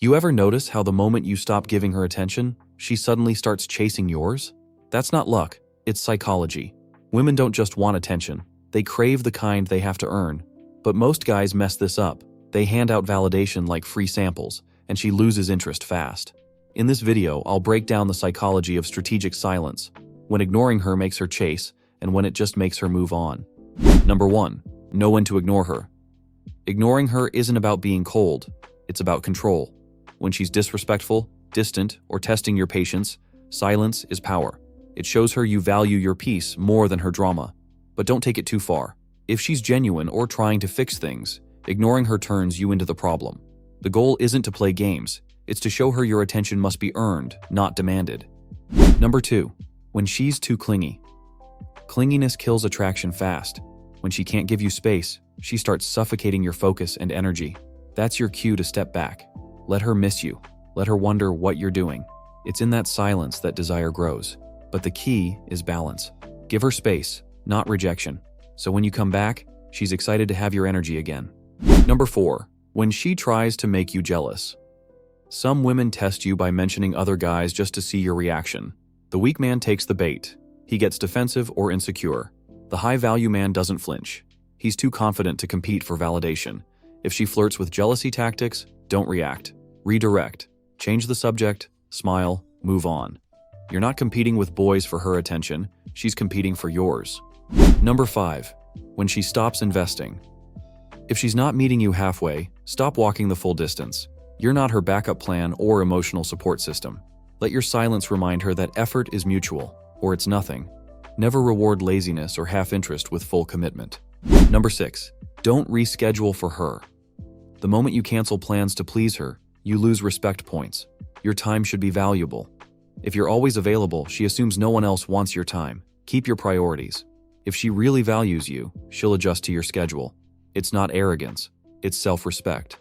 You ever notice how the moment you stop giving her attention, she suddenly starts chasing yours? That's not luck, it's psychology. Women don't just want attention, they crave the kind they have to earn. But most guys mess this up. They hand out validation like free samples, and she loses interest fast. In this video, I'll break down the psychology of strategic silence, when ignoring her makes her chase, and when it just makes her move on. Number 1. Know when to ignore her. Ignoring her isn't about being cold, it's about control. When she's disrespectful, distant, or testing your patience, silence is power. It shows her you value your peace more than her drama. But don't take it too far. If she's genuine or trying to fix things, ignoring her turns you into the problem. The goal isn't to play games, it's to show her your attention must be earned, not demanded. Number 2. When she's too clingy. Clinginess kills attraction fast. When she can't give you space, she starts suffocating your focus and energy. That's your cue to step back. Let her miss you. Let her wonder what you're doing. It's in that silence that desire grows. But the key is balance. Give her space, not rejection. So when you come back, she's excited to have your energy again. Number 4. When she tries to make you jealous. Some women test you by mentioning other guys just to see your reaction. The weak man takes the bait. He gets defensive or insecure. The high-value man doesn't flinch. He's too confident to compete for validation. If she flirts with jealousy tactics, don't react. Redirect. Change the subject, smile, move on. You're not competing with boys for her attention, she's competing for yours. Number 5. When she stops investing. If she's not meeting you halfway, stop walking the full distance. You're not her backup plan or emotional support system. Let your silence remind her that effort is mutual, or it's nothing. Never reward laziness or half-interest with full commitment. Number 6. Don't reschedule for her. The moment you cancel plans to please her, you lose respect points. Your time should be valuable. If you're always available, she assumes no one else wants your time. Keep your priorities. If she really values you, she'll adjust to your schedule. It's not arrogance, it's self-respect.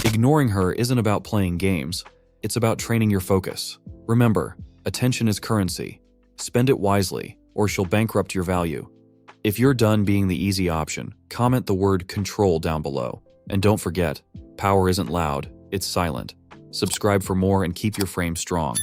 Ignoring her isn't about playing games, it's about training your focus. Remember, attention is currency. Spend it wisely, or she'll bankrupt your value. If you're done being the easy option, comment the word control down below. And don't forget, power isn't loud, it's silent. Subscribe for more and keep your frame strong.